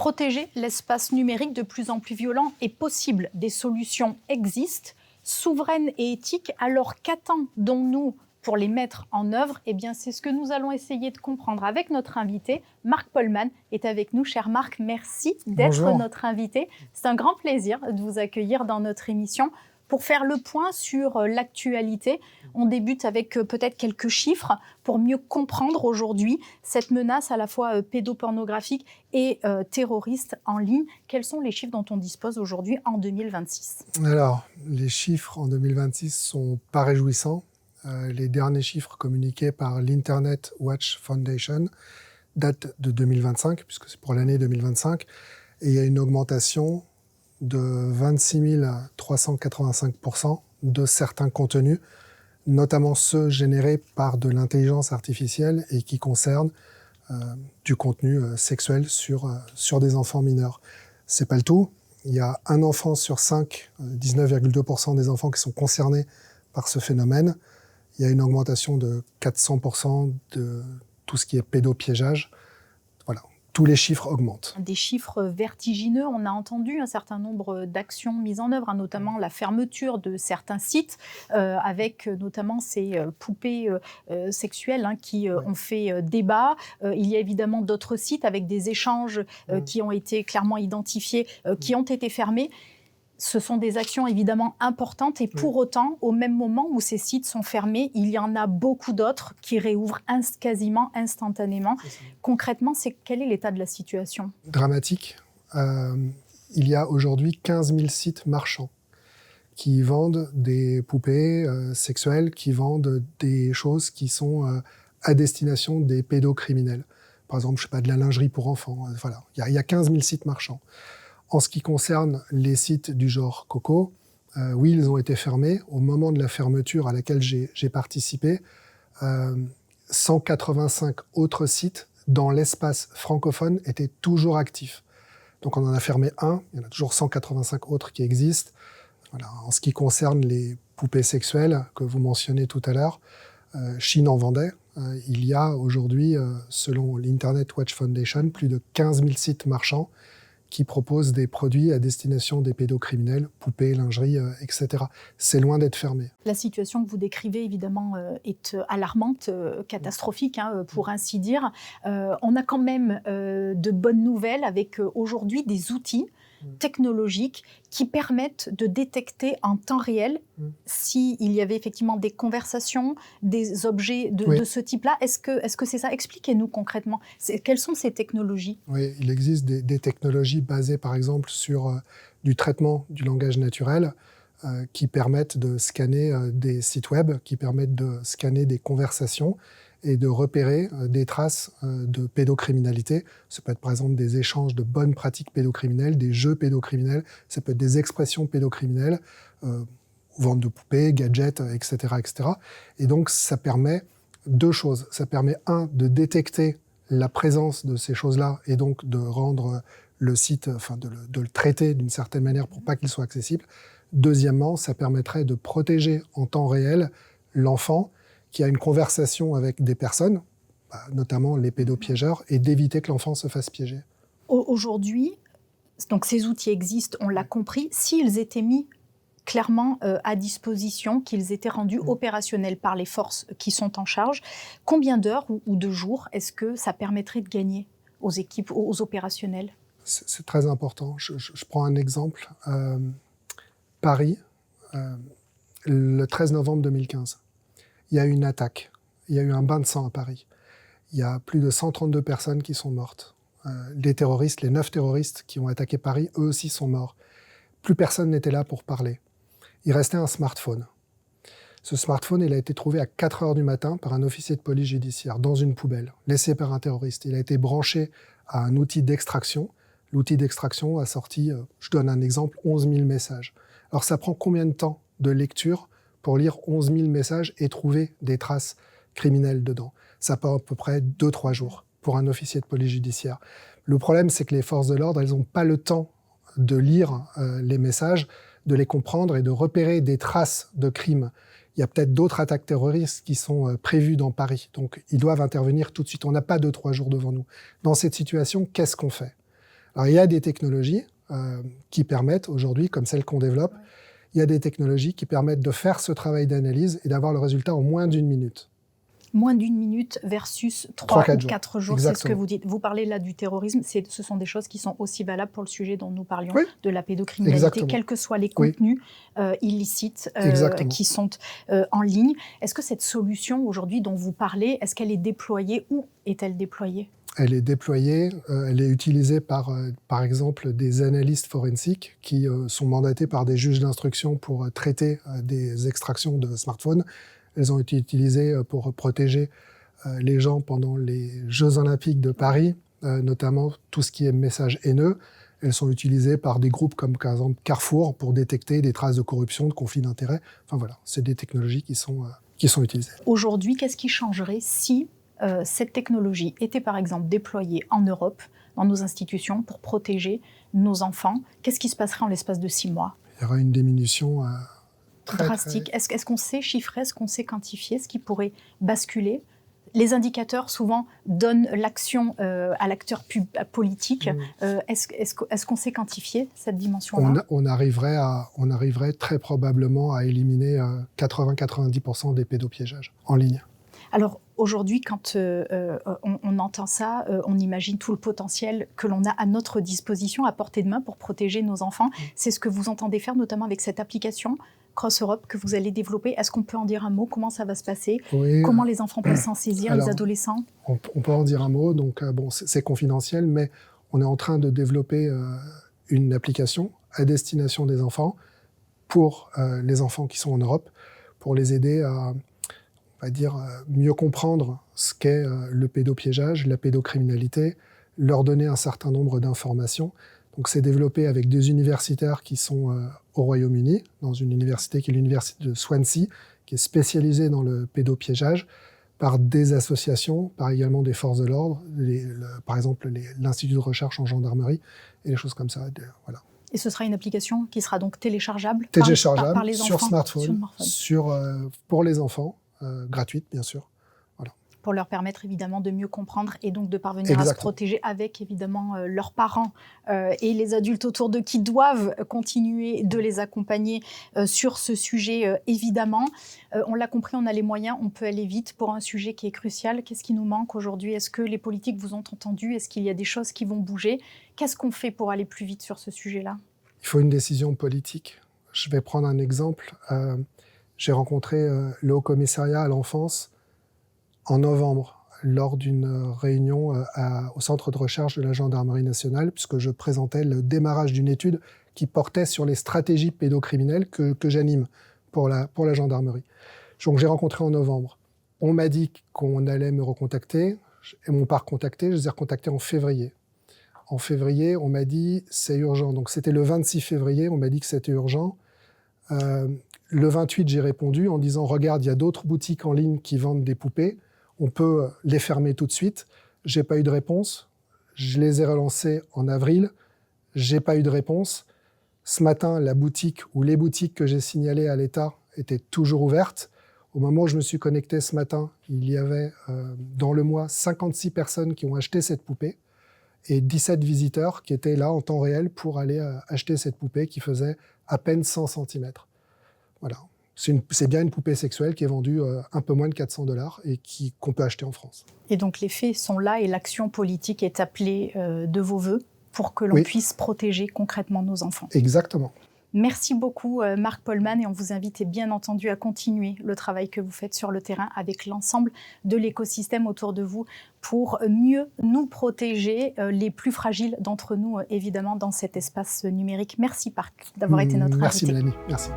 Protéger l'espace numérique de plus en plus violent est possible. Des solutions existent, souveraines et éthiques. Alors qu'attendons-nous pour les mettre en œuvre? Eh bien, c'est ce que nous allons essayer de comprendre avec notre invité. Marc Polman est avec nous. Cher Marc, merci d'être notre invité. C'est un grand plaisir de vous accueillir dans notre émission. Pour faire le point sur l'actualité, on débute avec peut-être quelques chiffres pour mieux comprendre aujourd'hui cette menace à la fois pédopornographique et terroriste en ligne. Quels sont les chiffres dont on dispose aujourd'hui en 2026 ? Alors, les chiffres en 2026 sont pas réjouissants. Les derniers chiffres communiqués par l'Internet Watch Foundation datent de 2025, puisque c'est pour l'année 2025, et il y a une augmentation de 26 385% de certains contenus, notamment ceux générés par de l'intelligence artificielle et qui concernent du contenu sexuel sur des enfants mineurs. C'est pas le tout. Il y a un enfant sur 5, 19,2% des enfants qui sont concernés par ce phénomène. Il y a une augmentation de 400% de tout ce qui est pédopiégeage. Voilà. Tous les chiffres augmentent. Des chiffres vertigineux. On a entendu un certain nombre d'actions mises en œuvre, notamment la fermeture de certains sites, avec notamment ces poupées sexuelles qui ont fait débat. Il y a évidemment d'autres sites avec des échanges qui ont été clairement identifiés, qui ont été fermés. Ce sont des actions évidemment importantes et pour autant, au même moment où ces sites sont fermés, il y en a beaucoup d'autres qui réouvrent quasiment instantanément. Concrètement, quel est l'état de la situation ? Dramatique. Il y a aujourd'hui 15 000 sites marchands qui vendent des poupées sexuelles, qui vendent des choses qui sont à destination des pédocriminels. Par exemple, je sais pas, de la lingerie pour enfants. Voilà. Il y a 15 000 sites marchands. En ce qui concerne les sites du genre Coco, oui, ils ont été fermés. Au moment de la fermeture à laquelle j'ai participé, 185 autres sites dans l'espace francophone étaient toujours actifs. Donc on en a fermé un, il y en a toujours 185 autres qui existent. Voilà. En ce qui concerne les poupées sexuelles que vous mentionnez tout à l'heure, Chine en vendait. Il y a aujourd'hui, selon l'Internet Watch Foundation, plus de 15 000 sites marchands qui proposent des produits à destination des pédocriminels, poupées, lingerie, etc. C'est loin d'être fermé. La situation que vous décrivez, évidemment, est alarmante, catastrophique, pour ainsi dire. On a quand même de bonnes nouvelles avec aujourd'hui des outils technologiques qui permettent de détecter en temps réel s'il y avait effectivement des conversations, des objets de ce type-là. Est-ce que c'est ça ? Expliquez-nous concrètement. Quelles sont ces technologies ? Oui, il existe des technologies basées par exemple sur du traitement du langage naturel qui permettent de scanner des sites web, qui permettent de scanner des conversations et de repérer des traces de pédocriminalité. Ça peut être par exemple des échanges de bonnes pratiques pédocriminelles, des jeux pédocriminels, ça peut être des expressions pédocriminelles, vente de poupées, gadgets, etc., etc. Et donc ça permet deux choses. Ça permet, un, de détecter la présence de ces choses-là et donc de rendre le site, enfin de le traiter d'une certaine manière pour pas qu'il soit accessible. Deuxièmement, ça permettrait de protéger en temps réel l'enfant qui a une conversation avec des personnes, notamment les pédopiégeurs, et d'éviter que l'enfant se fasse piéger. Aujourd'hui, donc ces outils existent, on l'a compris. S'ils étaient mis clairement à disposition, qu'ils étaient rendus opérationnels par les forces qui sont en charge, combien d'heures ou de jours est-ce que ça permettrait de gagner aux équipes, aux opérationnels ? C'est très important. Je prends un exemple. Paris, le 13 novembre 2015. Il y a eu une attaque, il y a eu un bain de sang à Paris. Il y a plus de 132 personnes qui sont mortes. Les terroristes, les 9 terroristes qui ont attaqué Paris, eux aussi sont morts. Plus personne n'était là pour parler. Il restait un smartphone. Ce smartphone, il a été trouvé à 4 heures du matin par un officier de police judiciaire dans une poubelle, laissé par un terroriste. Il a été branché à un outil d'extraction. L'outil d'extraction a sorti, je donne un exemple, 11 000 messages. Alors ça prend combien de temps de lecture pour lire 11 000 messages et trouver des traces criminelles dedans? Ça prend à peu près 2-3 jours pour un officier de police judiciaire. Le problème, c'est que les forces de l'ordre, elles n'ont pas le temps de lire les messages, de les comprendre et de repérer des traces de crimes. Il y a peut-être d'autres attaques terroristes qui sont prévues dans Paris. Donc, ils doivent intervenir tout de suite. On n'a pas 2-3 jours devant nous. Dans cette situation, qu'est-ce qu'on fait ? Alors, il y a des technologies qui permettent aujourd'hui, comme celles qu'on développe, il y a des technologies qui permettent de faire ce travail d'analyse et d'avoir le résultat en moins d'1 minute. Moins d'1 minute versus 3 ou 4 jours, c'est ce que vous dites. Vous parlez là du terrorisme, ce sont des choses qui sont aussi valables pour le sujet dont nous parlions, de la pédocriminalité, quels que soient les contenus illicites qui sont en ligne. Est-ce que cette solution aujourd'hui dont vous parlez, est-ce qu'elle est déployée? Où est-elle déployée? Elle est déployée, elle est utilisée par exemple, des analystes forensiques qui sont mandatés par des juges d'instruction pour traiter des extractions de smartphones. Elles ont été utilisées pour protéger les gens pendant les Jeux Olympiques de Paris, notamment tout ce qui est messages haineux. Elles sont utilisées par des groupes comme, par exemple, Carrefour pour détecter des traces de corruption, de conflits d'intérêts. Enfin voilà, c'est des technologies qui sont utilisées. Aujourd'hui, qu'est-ce qui changerait si cette technologie était par exemple déployée en Europe, dans nos institutions, pour protéger nos enfants? Qu'est-ce qui se passerait en l'espace de 6 mois? Il y aura une diminution drastique. Est-ce qu'on sait chiffrer, est-ce qu'on sait quantifier ce qui pourrait basculer? Les indicateurs souvent donnent l'action à l'acteur politique. Est-ce qu'on sait quantifier cette dimension-là? On arriverait très probablement à éliminer 80-90% des pédopiégeages en ligne. Alors aujourd'hui, quand on entend ça, on imagine tout le potentiel que l'on a à notre disposition, à portée de main pour protéger nos enfants. C'est ce que vous entendez faire, notamment avec cette application Cross Europe que vous allez développer. Est-ce qu'on peut en dire un mot? Comment ça va se passer? Comment les enfants peuvent s'en saisir, les adolescents? On peut en dire un mot. Donc, c'est confidentiel, mais on est en train de développer une application à destination des enfants pour les enfants qui sont en Europe, pour les aider à, on va dire, mieux comprendre ce qu'est le pédopiégeage, la pédocriminalité, leur donner un certain nombre d'informations. Donc c'est développé avec des universitaires qui sont au Royaume-Uni, dans une université qui est l'université de Swansea, qui est spécialisée dans le pédopiégeage, par des associations, par également des forces de l'ordre, par exemple l'Institut de recherche en gendarmerie, et des choses comme ça. Voilà. Et ce sera une application qui sera donc téléchargeable par les enfants, sur smartphone, pour les enfants, gratuite bien sûr. Voilà. Pour leur permettre évidemment de mieux comprendre et donc de parvenir à se protéger avec évidemment leurs parents et les adultes autour d'eux qui doivent continuer de les accompagner sur ce sujet évidemment. On l'a compris, on a les moyens, on peut aller vite pour un sujet qui est crucial. Qu'est-ce qui nous manque aujourd'hui? Est-ce que les politiques vous ont entendu? Est-ce qu'il y a des choses qui vont bouger? Qu'est-ce qu'on fait pour aller plus vite sur ce sujet-là? Il faut une décision politique. Je vais prendre un exemple. J'ai rencontré le Haut-Commissariat à l'enfance en novembre, lors d'une réunion au centre de recherche de la Gendarmerie nationale, puisque je présentais le démarrage d'une étude qui portait sur les stratégies pédocriminelles que j'anime pour la gendarmerie. Donc j'ai rencontré en novembre. On m'a dit qu'on allait me recontacter, et m'ont pas recontacté, je les ai recontactés en février. En février, on m'a dit c'est urgent. Donc c'était le 26 février, on m'a dit que c'était urgent. Le 28, j'ai répondu en disant regarde, il y a d'autres boutiques en ligne qui vendent des poupées. On peut les fermer tout de suite. J'ai pas eu de réponse. Je les ai relancés en avril. J'ai pas eu de réponse. Ce matin, la boutique ou les boutiques que j'ai signalées à l'État étaient toujours ouvertes. Au moment où je me suis connecté ce matin, il y avait dans le mois 56 personnes qui ont acheté cette poupée et 17 visiteurs qui étaient là en temps réel pour aller acheter cette poupée qui faisait à peine 100 cm. Voilà. C'est bien une poupée sexuelle qui est vendue un peu moins de 400 $ et qu'on peut acheter en France. Et donc les faits sont là et l'action politique est appelée de vos voeux pour que l'on puisse protéger concrètement nos enfants. Exactement. Merci beaucoup Marc Polman et on vous invite bien entendu à continuer le travail que vous faites sur le terrain avec l'ensemble de l'écosystème autour de vous pour mieux nous protéger, les plus fragiles d'entre nous évidemment dans cet espace numérique. Merci Marc d'avoir été notre invité. Merci Mélanie, merci.